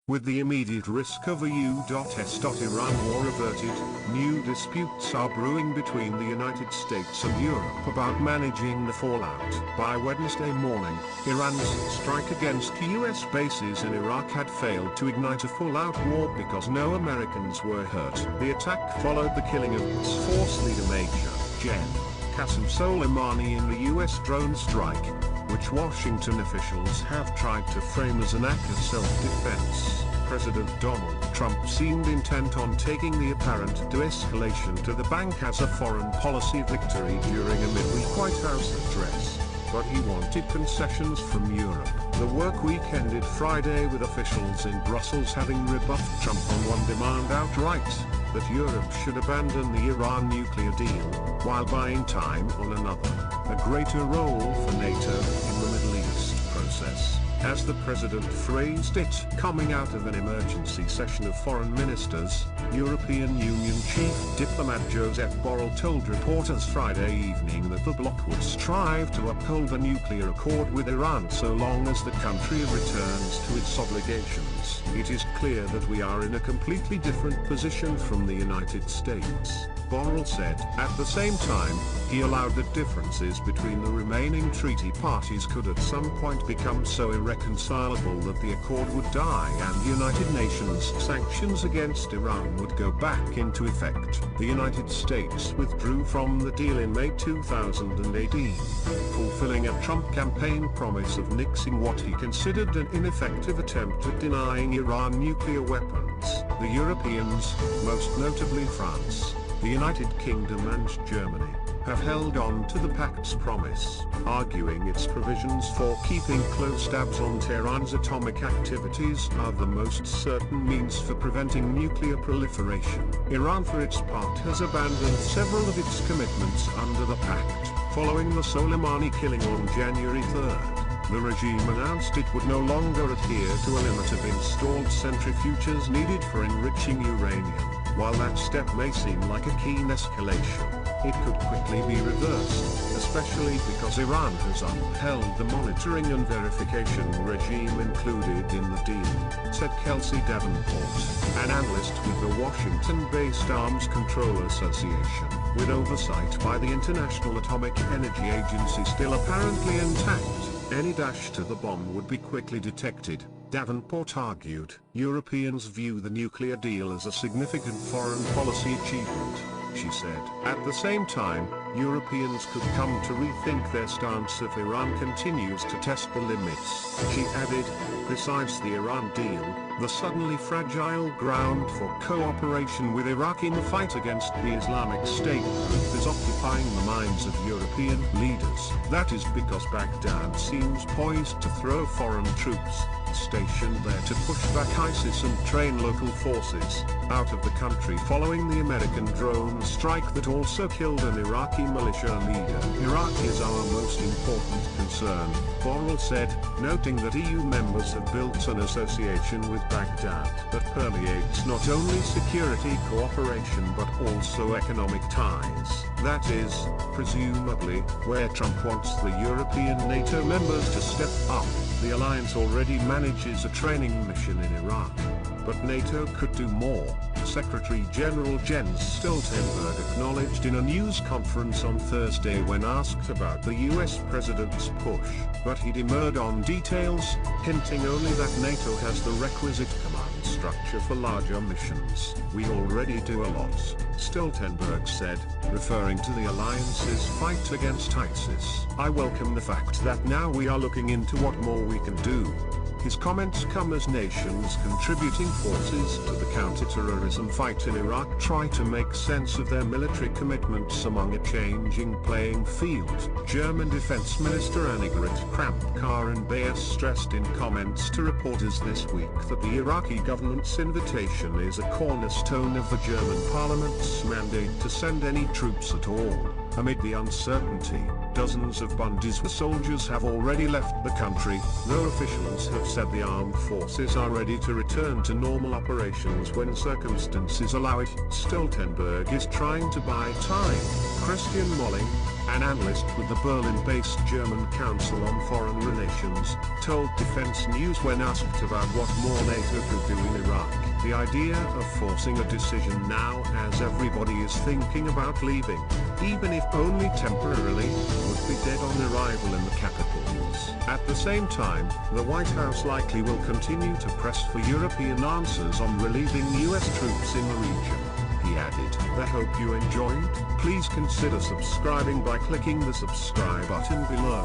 With the immediate risk of a U.S.-Iran war averted, new disputes are brewing between the United States and Europe about managing the fallout. By Wednesday morning, Iran's strike against U.S. bases in Iraq had failed to ignite a full-out war because no Americans were hurt. The attack followed the killing of its force leader Major Gen. Qasem Soleimani in the U.S. drone strike, which Washington officials have tried to frame as an act of self-defense. President Donald Trump seemed intent on taking the apparent de-escalation to the bank as a foreign policy victory during a midweek White House address, but he wanted concessions from Europe. The work week ended Friday with officials in Brussels having rebuffed Trump on one demand outright, that Europe should abandon the Iran nuclear deal, while buying time on another, a greater role for NATO in the Middle East process. As the president phrased it, coming out of an emergency session of foreign ministers, European Union chief diplomat Josep Borrell told reporters Friday evening that the bloc would strive to uphold the nuclear accord with Iran so long as the country returns to its obligations. It is clear that we are in a completely different position from the United States, Borrell said. At the same time, he allowed that differences between the remaining treaty parties could at some point become so irreconcilable that the accord would die and the United Nations sanctions against Iran would go back into effect. The United States withdrew from the deal in May 2018, fulfilling a Trump campaign promise of nixing what he considered an ineffective attempt at denying Iran nuclear weapons. The Europeans, most notably France, the United Kingdom and Germany, have held on to the pact's promise, arguing its provisions for keeping close tabs on Tehran's atomic activities are the most certain means for preventing nuclear proliferation. Iran for its part has abandoned several of its commitments under the pact, following the Soleimani killing on January 3rd. The regime announced it would no longer adhere to a limit of installed centrifuges needed for enriching uranium. While that step may seem like a keen escalation, it could quickly be reversed, especially because Iran has upheld the monitoring and verification regime included in the deal, said Kelsey Davenport, an analyst with the Washington-based Arms Control Association. With oversight by the International Atomic Energy Agency still apparently intact, any dash to the bomb would be quickly detected, Davenport argued. Europeans view the nuclear deal as a significant foreign policy achievement, she said. At the same time, Europeans could come to rethink their stance if Iran continues to test the limits. She added, besides the Iran deal, the suddenly fragile ground for cooperation with Iraq in the fight against the Islamic State group is occupying the minds of European leaders. That is because Baghdad seems poised to throw foreign troops, stationed there to push back ISIS and train local forces, out of the country following the American drone strike that also killed an Iraqi militia leader. Iraq is our most important concern, Borrell said, noting that EU members have built an association with Baghdad that permeates not only security cooperation but also economic ties. That is, presumably, where Trump wants the European NATO members to step up. The alliance already manages a training mission in Iraq, but NATO could do more, Secretary General Jens Stoltenberg acknowledged in a news conference on Thursday when asked about the US president's push, but he demurred on details, hinting only that NATO has the requisite command structure for larger missions. We already do a lot, Stoltenberg said, referring to the alliance's fight against ISIS. I welcome the fact that now we are looking into what more we can do. His comments come as nations contributing forces to the counter-terrorism fight in Iraq try to make sense of their military commitments among a changing playing field. German Defense Minister Annegret Kramp-Karrenbauer stressed in comments to reporters this week that the Iraqi government's invitation is a cornerstone of the German parliament's mandate to send any troops at all. Amid the uncertainty, dozens of Bundeswehr soldiers have already left the country, though officials have said the armed forces are ready to return to normal operations when circumstances allow it. Stoltenberg is trying to buy time. Christian Molling, an analyst with the Berlin-based German Council on Foreign Relations, told Defense News when asked about what more NATO could do the idea of forcing a decision now, as everybody is thinking about leaving, even if only temporarily, would be dead on arrival in the capitals. At the same time, the White House likely will continue to press for European answers on relieving US troops in the region. He added, "I hope you enjoyed. Please consider subscribing by clicking the subscribe button below."